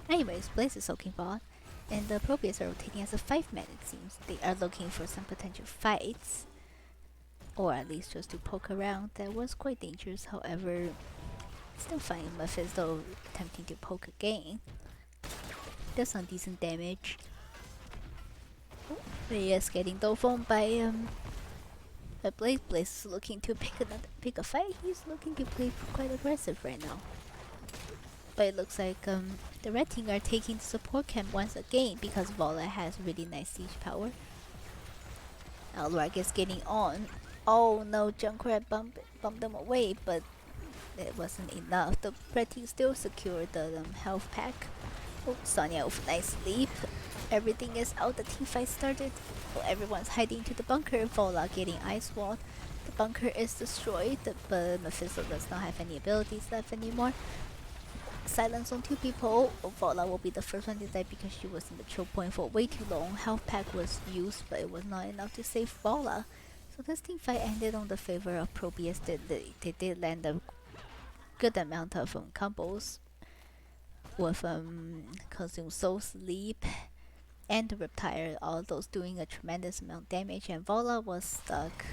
Anyways, Blaze is soaking bot, and the ProBUS are rotating as a 5-man it seems. They are looking for some potential fights, or at least just to poke around. That was quite dangerous, however, still fine. Mephisto attempting to poke again. Does some decent damage. Oh, Reyes getting Dofon by but Blaze is looking to pick a fight. He's looking to play quite aggressive right now. But it looks like the red team are taking the support camp once again because Vola has really nice siege power. Alrag is getting on. Oh no, Junkrat bumped them away, but it wasn't enough. The red team still secured the health pack. Oh, Sonya with a nice leap. Everything is out. The team fight started. Oh, everyone's hiding to the bunker. Vola getting ice walled. The bunker is destroyed, but Mephisto does not have any abilities left anymore. Silence on 2 people. Oh, Vola will be the first one to die because she was in the choke point for way too long. Health pack was used, but it was not enough to save Vola. So this team fight ended on the favor of ProBUS. They did land a good amount of combos. with Consume Soul Sleep and the Reptile, all those doing a tremendous amount of damage, and Vola was stuck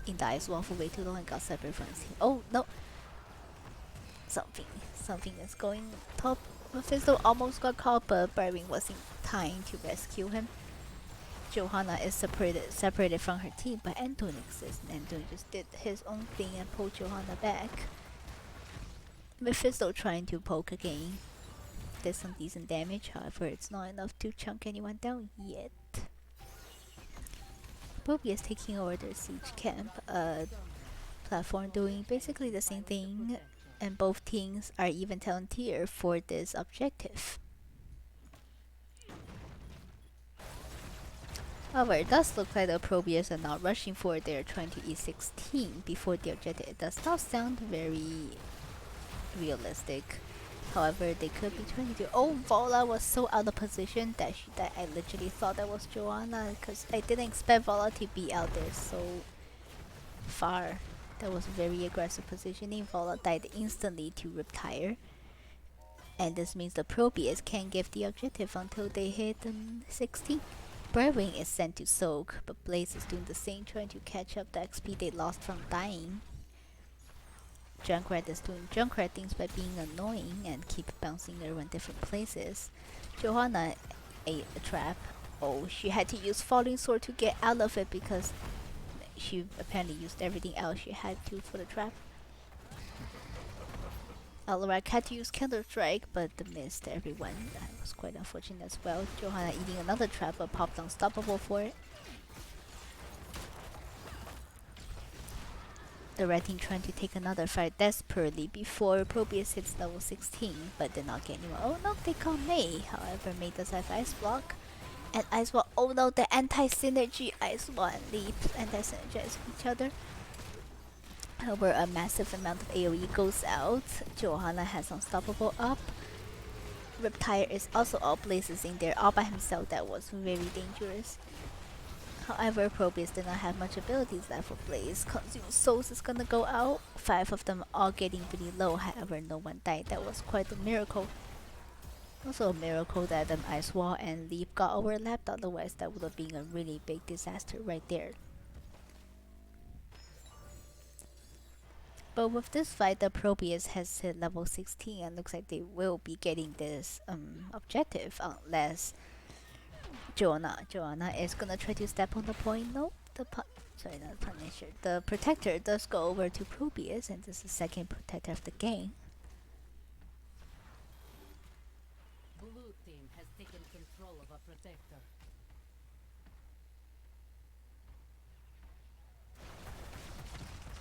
in the ice wall for way too long and got separated from his team. Oh no! Something is going top. Mephisto almost got caught, but Brightwing was in time to rescue him. Johanna is separated from her team, but Anton exists, and Anton just did his own thing and pulled Johanna back. Mephisto trying to poke again. Did some decent damage, however, it's not enough to chunk anyone down yet. ProBUS is taking over their siege camp, platform doing basically the same thing, and both teams are even talent tier for this objective. However, it does look like the ProBUS are not rushing for it. They're trying to E16 before the objective. It does not sound very realistic. However, they could be trying to do. Oh, Vola was so out of position that I literally thought that was Joanna, because I didn't expect Vola to be out there so far. That was very aggressive positioning. Vola died instantly to Reptile. And this means the ProBUS can't give the objective until they hit 16. Brightwing is sent to soak, but Blaze is doing the same, trying to catch up the XP they lost from dying. Junkrat is doing Junkrat things by being annoying and keep bouncing around different places. Johanna ate a trap. Oh, she had to use Falling Sword to get out of it because she apparently used everything else she had to for the trap. Alarak had to use Counter Strike, but missed everyone. That was quite unfortunate as well. Johanna eating another trap, but popped unstoppable for it. The red team trying to take another fight desperately before ProBUS hits level 16, but did not get anyone. Oh no, they caught May. However, May does have Ice Block. And Ice Wall, oh no, the anti-synergy Ice Wall and Leap anti-synergize each other. However, a massive amount of AoE goes out. Johanna has Unstoppable up. Reptile is also up. Blaze is in there all by himself. That was very dangerous. However, ProBUS did not have much abilities left for Blaze. Consume Souls is gonna go out. 5 of them all getting pretty low, however no one died. That was quite a miracle. Also a miracle that Ice Wall and Leap got overlapped, otherwise that would have been a really big disaster right there. But with this fight, the ProBUS has hit level 16 and looks like they will be getting this objective unless Joanna is gonna try to step on the point. Nope, sorry, not the Punisher. The Protector does go over to ProBUS, and this is the second Protector of the game. Blue team has taken control of a Protector.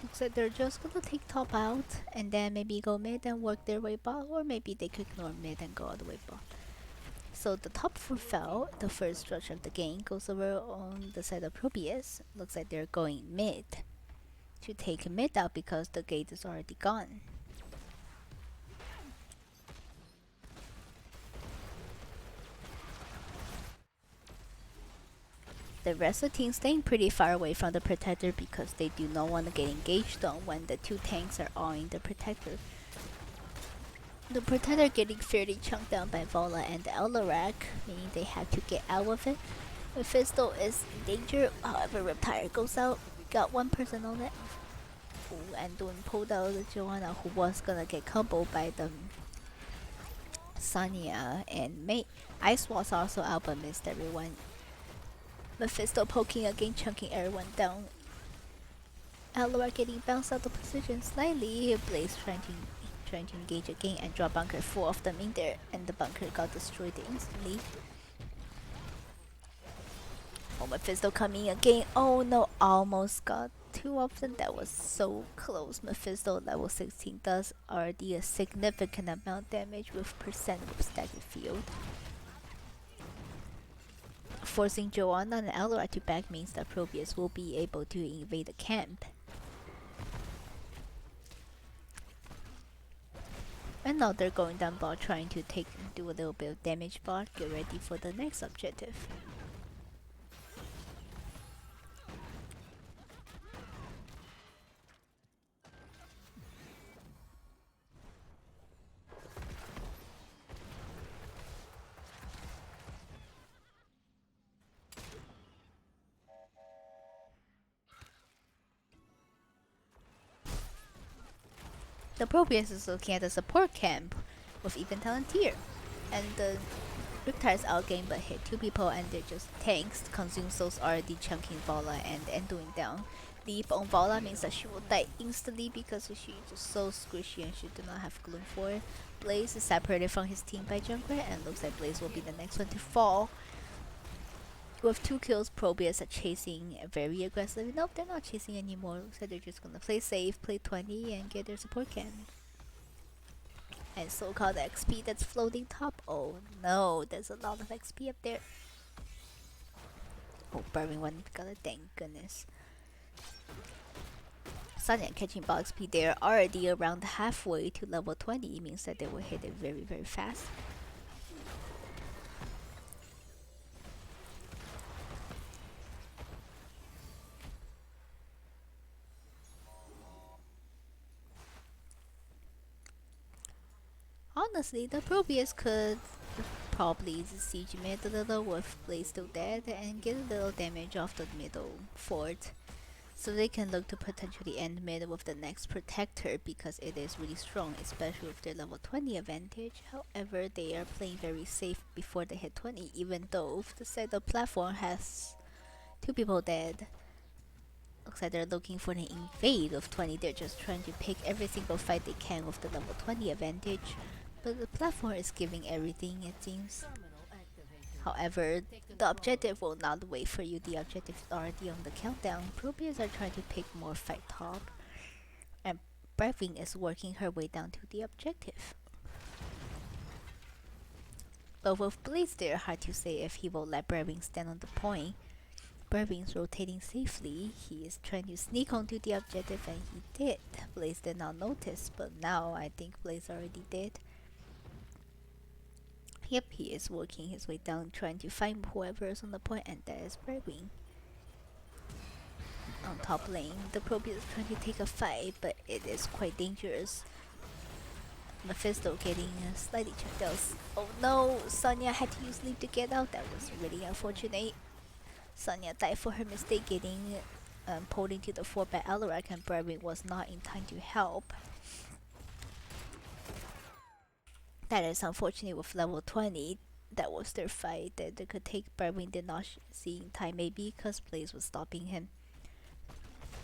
Looks like they're just gonna take top out, and then maybe go mid and work their way bot, or maybe they could ignore mid and go all the way bot. So the top 4 fell. The first structure of the game goes over on the side of ProBUS. Looks like they're going mid to take mid out because the gate is already gone. The rest of the team staying pretty far away from the Protector because they do not want to get engaged on when the 2 tanks are awing the Protector. The Protector getting fairly chunked down by Vola and the Eldorak, meaning they have to get out of it. Mephisto is in danger, however Reptile goes out, got 1 person on it. Ooh, and doing pulled out the Joanna, who was gonna get comboed by the Sonya and May. Ice was also out but missed everyone. Mephisto poking again, chunking everyone down. Eldorak getting bounced out of position slightly. Blaze trying to engage again and draw bunker. 4 of them in there, and the bunker got destroyed instantly. Oh, Mephisto coming again. Oh no, almost got 2 of them. That was so close. Mephisto level 16 does already a significant amount of damage with percent with staggered field. Forcing Joanna and Eldorak to back means that ProBUS will be able to invade the camp. And now they're going down bot, trying to do a little bit of damage bot, get ready for the next objective. The ProBUS is looking at the support camp with even Talontier. And the Riptide is outgame but hit 2 people and they're just tanks, consumes those already chunking Vala and doing down. Leap on Vala means that she will die instantly because she's just so squishy and she do not have Gloom for it. Blaze is separated from his team by Junkrat and looks like Blaze will be the next one to fall. With 2 kills, ProBUS are chasing very aggressively. Nope, they're not chasing anymore. Looks like they're just gonna play safe, play 20 and get their support camp. And so-called XP that's floating top. Oh no, there's a lot of XP up there. Oh, burning one got it, thank goodness. Sonya catching ball XP, they're already around halfway to level 20. It means that they will hit it very, very fast. Honestly, the ProBUS could probably siege mid a little with Blaze still dead and get a little damage off the middle fort. So they can look to potentially end mid with the next protector because it is really strong, especially with their level 20 advantage. However, they are playing very safe before they hit 20, even though the setup platform has 2 people dead. Looks like they're looking for an invade of 20. They're just trying to pick every single fight they can with the level 20 advantage. But the platform is giving everything, it seems. However, the objective will not wait for you. The objective is already on the countdown. ProBUS are trying to pick more fight top. And Breving is working her way down to the objective. But with Blaze there, hard to say if he will let Breving stand on the point. Breving's rotating safely. He is trying to sneak onto the objective and he did. Blaze did not notice, but now I think Blaze already did. Yep, he is working his way down, trying to find whoever is on the point, and that is Breving. On top lane, the ProBUS is trying to take a fight, but it is quite dangerous. Mephisto getting slightly checked out. Oh no, Sonya had to use Leap to get out. That was really unfortunate. Sonya died for her mistake getting pulled into the fort by Alarak, and Breving was not in time to help. That is unfortunate with level 20. That was their fight that they could take. Breving did not see in time, maybe because Blaze was stopping him.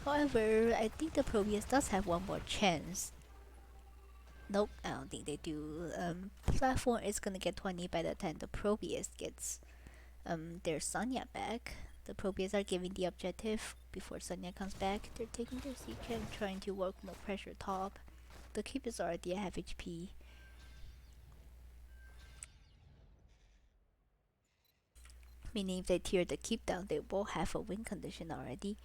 However, I think the ProBUS does have one more chance. Nope, I don't think they do. Platform is gonna get 20 by the time the ProBUS gets their Sonya back. The ProBUS are giving the objective before Sonya comes back. They're taking their siege and trying to work more pressure top. The keep is already at half HP. Meaning if they tear the keep down, they will have a win condition already.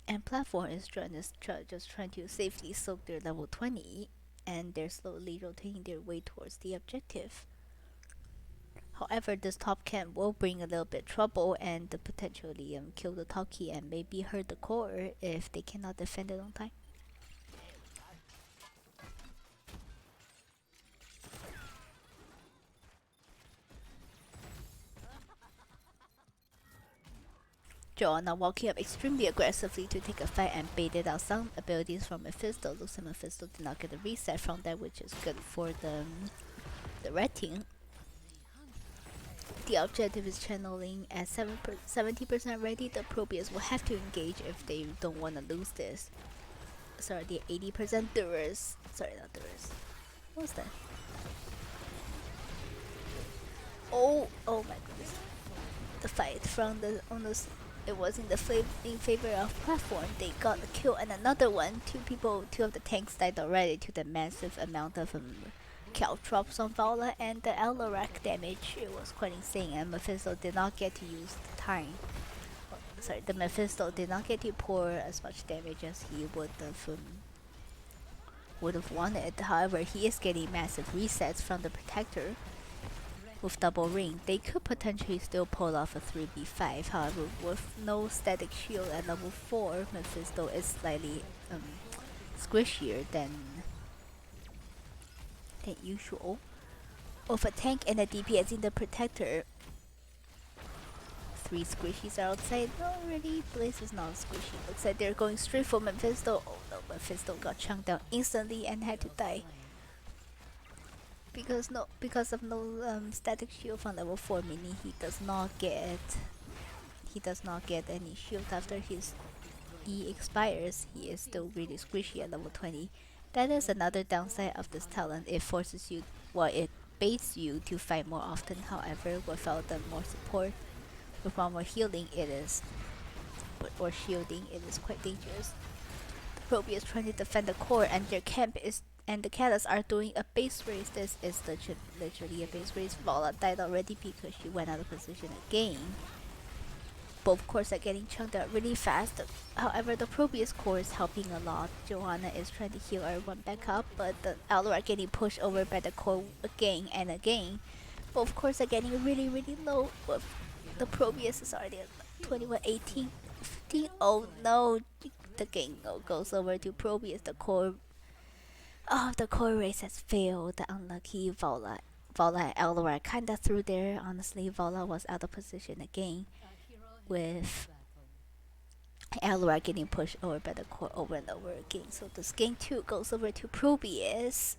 And platform is just trying to safely soak their level 20, and they're slowly rotating their way towards the objective. However, this top camp will bring a little bit trouble and potentially kill the top key and maybe hurt the core if they cannot defend it on time. Joanna walking up extremely aggressively to take a fight and baited out some abilities from Mephisto. Looks like Mephisto did not get a reset from that, which is good for the red team. The objective is channeling at 70% ready. The ProBUS will have to engage if they don't want to lose this. Sorry, the 80% Durers. Sorry, not Durers. What was that? Oh my goodness. The fight from the it was in favor of platform. They got the kill and another one. Two of the tanks died already to the massive amount of caltrops on Vala and the Alarak damage. It was quite insane, and Mephisto did not get to use the time. Sorry, the Mephisto did not get to pour as much damage as he would have wanted. However, he is getting massive resets from the protector. With double ring, they could potentially still pull off a 3v5. However, with no static shield at level 4, Mephisto is slightly squishier than usual. With a tank and a DPS in the protector, three squishies are outside. No, really, Blaze is not squishy. Looks like they're going straight for Mephisto. Oh no, Mephisto got chunked down instantly and had to die. Because of no static shield from level 4 mini, he does not get any shield after his E expires. He is still really squishy at level 20. That is another downside of this talent. It forces you, well, it baits you to fight more often. However, without the more support, without more healing, it is, or shielding, it is quite dangerous. Proby is trying to defend the core, and their camp is, and the Catalysts are doing a base race. This is literally a base race. Vala died already because she went out of position again. Both cores are getting chunked out really fast. However, the Probius core is helping a lot. Joanna is trying to heal everyone back up, but the Alor are getting pushed over by the core again and again. Both cores are getting really, really low. But the Probius is already at 21, 18, 15. Oh no! The game goes over to Probius. The core race has failed. The unlucky Vola and Alor kinda through there. Honestly, Vola was out of position again, with Alora getting pushed over by the core over and over again. So this game 2 goes over to ProBUS.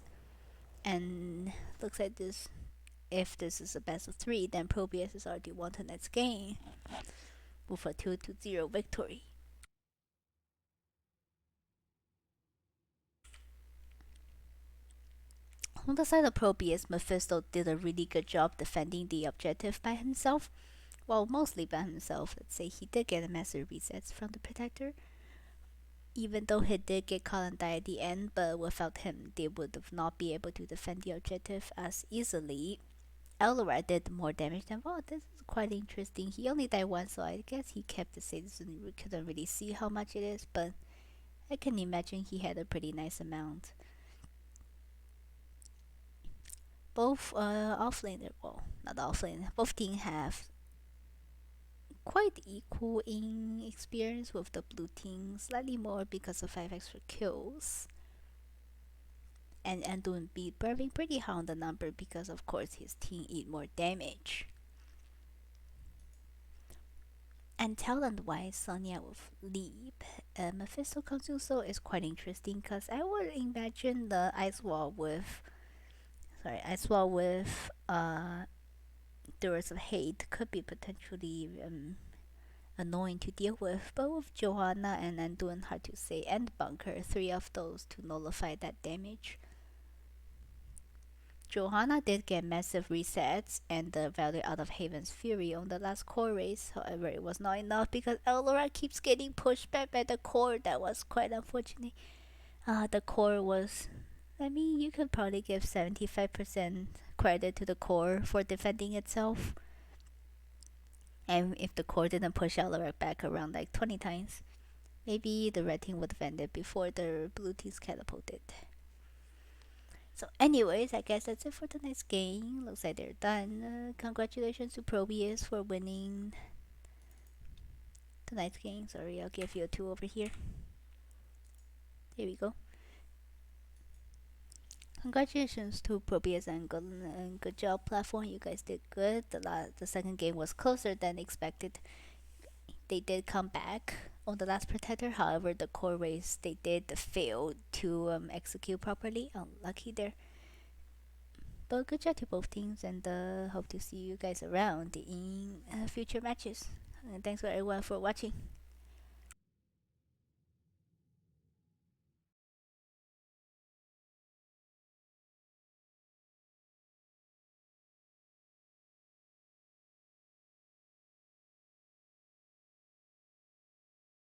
And looks like this, if this is a best of 3, then ProBUS has already won the next game with a 2-0 victory. On the side of ProBUS, Mephisto did a really good job defending the objective by himself. Well, mostly by himself. Let's say he did get a massive resets from the Protector, even though he did get caught and die at the end, but without him, they would have not be able to defend the objective as easily. Elora did more damage than well. This is quite interesting. He only died once, so I guess he kept the status and we couldn't really see how much it is, but I can imagine he had a pretty nice amount. Both offlaner, well, not offlaner, both teams have quite equal in experience, with the blue team slightly more because of 5 extra kills. And Anduin beat Burving pretty high on the number because of course his team eat more damage. And talent wise, Sonya with Leap, Mephisto Consuso is quite interesting because I would imagine the Ice Wall with Doors of Hate could be potentially annoying to deal with, but with Johanna and Anduin, hard to say, and Bunker, 3 of those to nullify that damage. Johanna did get massive resets and the value out of Haven's Fury on the last core race. However, it was not enough because Elora keeps getting pushed back by the core. That was quite unfortunate. The core was, I mean, you could probably give 75% credit to the core for defending itself. And if the core didn't push Elora back around like 20 times, maybe the red team would have ended before the blue team's catapulted. So anyways, I guess that's it for tonight's game. Looks like they're done. Congratulations to ProBUS for winning tonight's game. Sorry, I'll give you a 2 over here. Here we go. Congratulations to ProBUS and good job platform. You guys did good. The second game was closer than expected. They did come back on the last Protector. However, the core race they did fail to execute properly. Unlucky there. But good job to both teams, and hope to see you guys around in future matches. And thanks for everyone for watching.